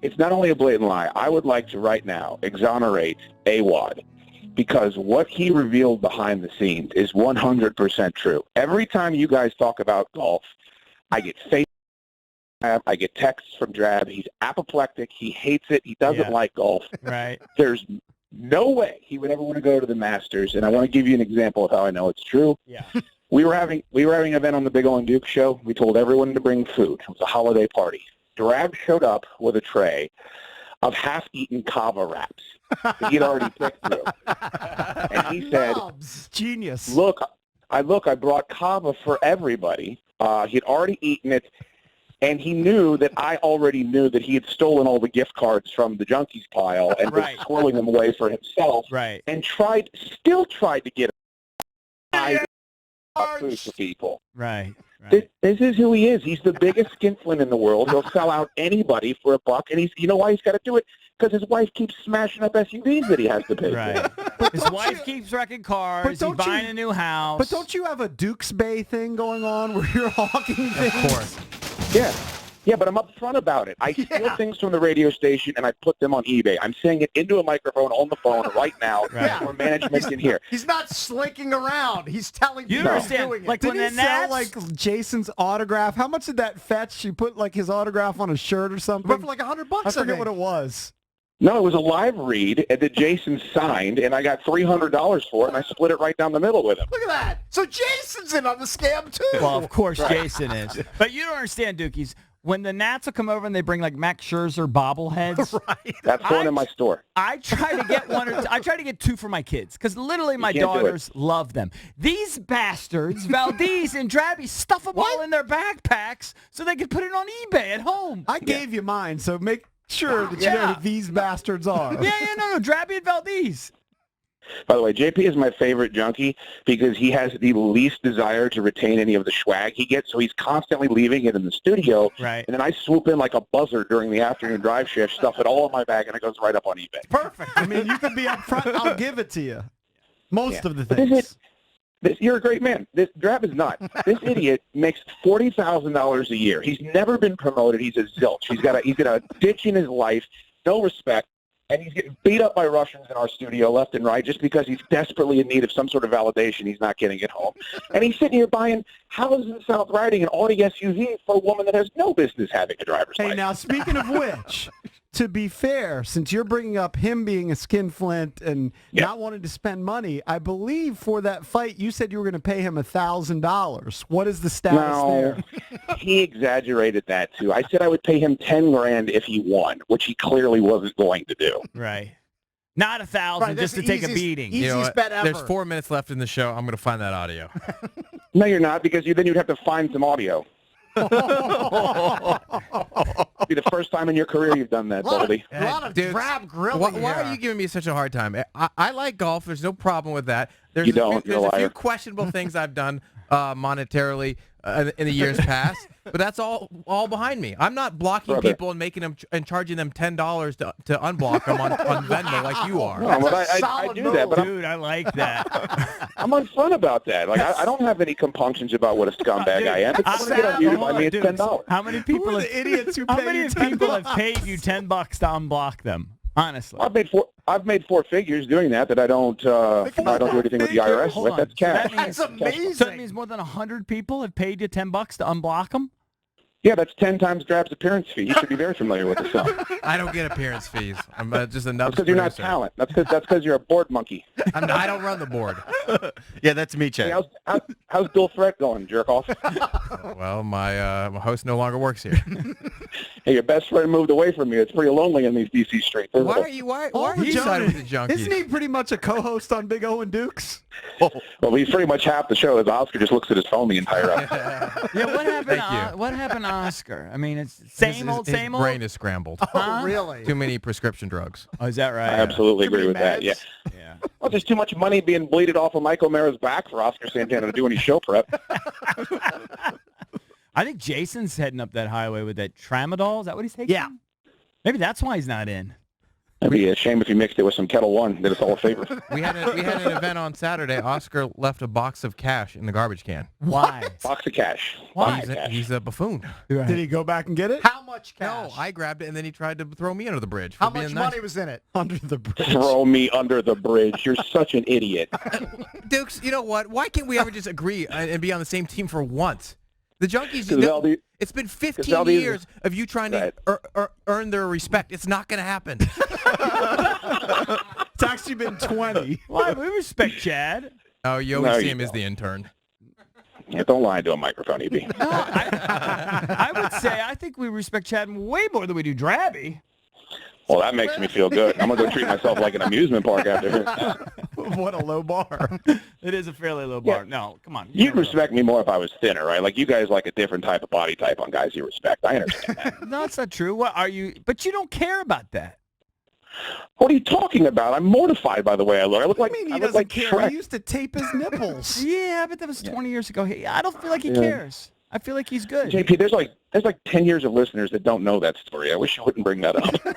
It's not only a blatant lie. I would like to right now exonerate AWOD because what he revealed behind the scenes is 100% true. Every time you guys talk about golf, I get I get texts from Drab. He's apoplectic. He hates it. He doesn't like golf. Right. There's no way he would ever want to go to the Masters, and I want to give you an example of how I know it's true. Yeah. We were having an event on the Big O and Duke show. We told everyone to bring food. It was a holiday party. Drab showed up with a tray of half-eaten kava wraps that he had already picked through. And he said, Genius. Look, I brought kava for everybody. He had already eaten it, and he knew that I already knew that he had stolen all the gift cards from the Junkies pile and was swirling them away for himself. Right. And still tried to get food for people. Right. This is who he is. He's the biggest skinflint in the world. He'll sell out anybody for $1, and you know why he's got to do it? Because his wife keeps smashing up SUVs that he has to pay for. His wife keeps wrecking cars. He's buying a new house. But don't you have a Dukes Bay thing going on where you're hawking things? Of course. Yeah, but I'm upfront about it. I steal things from the radio station, and I put them on eBay. I'm saying it into a microphone on the phone right now where management can hear. He's not slinking around. He's telling you. People Understand? doing it. Like Did when he the sell, Nats, like, Jason's autograph? How much did that fetch? She put, like, his autograph on a shirt or something? But for like $100, I forget what it was. No, it was a live read that Jason signed, and I got $300 for it, and I split it right down the middle with him. Look at that. So Jason's in on the scam, too. well, of course Jason is. But you don't understand, Dookies. When the Nats will come over and they bring like Max Scherzer bobbleheads, That's going in my store. I try to get I try to get 2 for my kids because literally my daughters love them. These bastards, Valdez and Drabby, stuff them all in their backpacks so they can put it on eBay at home. I gave you mine, so make sure that you know who these bastards are. No, Drabby and Valdez. By the way, JP is my favorite junkie because he has the least desire to retain any of the swag he gets, so he's constantly leaving it in the studio. Right. And then I swoop in like a buzzard during the afternoon drive shift, stuff it all in my bag, and it goes right up on eBay. Perfect. I mean, you can be up front. I'll give it to you. Most of the things. You're a great man. This Drab is not. This idiot makes $40,000 a year. He's never been promoted. He's a zilch. He's got a ditch in his life, no respect. And he's getting beat up by Russians in our studio left and right just because he's desperately in need of some sort of validation he's not getting at home. And he's sitting here buying houses in South Riding and Audi SUV for a woman that has no business having a driver's license. Hey, now, speaking of which, to be fair, since you're bringing up him being a skinflint and not wanting to spend money, I believe for that fight you said you were going to pay him $1,000. What is the status there? He exaggerated that too. I said I would pay him $10,000 if he won, which he clearly wasn't going to do. Right. Not $1,000 just to take a beating. Easiest bet ever. There's 4 minutes left in the show. I'm going to find that audio. No, you're not, because then you'd have to find some audio. Be the first time in your career you've done that, Baldy. A lot of Dude, Drab grilling why here. are you giving me such a hard time? I like golf. There's no problem with that. There's You don't. There's You're a a few liar. questionable things I've done monetarily in the years past, but that's all behind me. I'm not blocking people and making them and charging them $10 to unblock them on Venmo like you are. No, but I do that, but Dude, I like that. I'm upfront about that. Like I don't have any compunctions about what a scumbag I am. If you want to get on YouTube, I mean, it's $10. How many people Who are have, the idiots who how pay many you people $10? have paid you $10 to unblock them? Honestly. I've made 4 figures doing that I don't do anything with the IRS Hold with. on. That's cash. That's amazing. So that means more than 100 people have paid you $10 to unblock them? Yeah, that's 10 times Drab's appearance fee. You should be very familiar with this stuff. I don't get appearance fees. I'm just a nuts That's because you're not producer. talent. That's because you're a board monkey. I don't run the board. Yeah, that's me, Hey, Chad. how's Bill Threat going, jerk off? Well, my host no longer works here. Hey, your best friend moved away from you. It's pretty lonely in these DC streets. Why are you siding with the Junkies? Isn't he pretty much a co-host on Big O and Dukes? Well, he's pretty much half the show. As Oscar just looks at his phone the entire hour. Yeah, what happened? Thank you. What happened to Oscar? I mean, it's same old. His brain is scrambled. Oh, really? Too many prescription drugs. Oh, is that right? I absolutely Too agree many with that. meds? Yeah. Well, there's too much money being bleeded off of Mike O'Mara's back for Oscar Santana to do any show prep. I think Jason's heading up that highway with that tramadol. Is that what he's taking? Yeah. Maybe that's why he's not in. It'd be a shame if you mixed it with some Kettle One. Did us all a favor. We had an event on Saturday. Oscar left a box of cash in the garbage can. Why? Box of cash. Why? Box of cash. He's a buffoon. Did he go back and get it? How much cash? No, I grabbed it and then he tried to throw me under the bridge. For How being much nice. money was in it? Under the bridge. Throw me under the bridge. You're such an idiot. Dukes, you know what? Why can't we ever just agree and be on the same team for once? The Junkies, Valdi- it's been 15 Valdi's- years of you trying Right. to earn their respect. It's not going to happen. It's actually been 20. Why? We respect Chad. Oh, you No, always see you him as don't. the intern. Yeah, don't lie to a microphone, EB. No, I would say I think we respect Chad way more than we do Drabby. Well, that makes me feel good. I'm going to go treat myself like an amusement park after this. What a low bar. It is a fairly low bar. No, come on. You'd respect me more if I was thinner, right? Like, you guys like a different type of body type on guys you respect. I understand that. No, it's not true. What are you? But you don't care about that. What are you talking about? I'm mortified by the way I look. I look like I mean, he I look doesn't like care. Shrek. He used to tape his nipples. Yeah, but that was 20 years ago. Hey, I don't feel like he Yeah. cares. I feel like he's good. JP, there's like 10 years of listeners that don't know that story. I wish you wouldn't bring that up.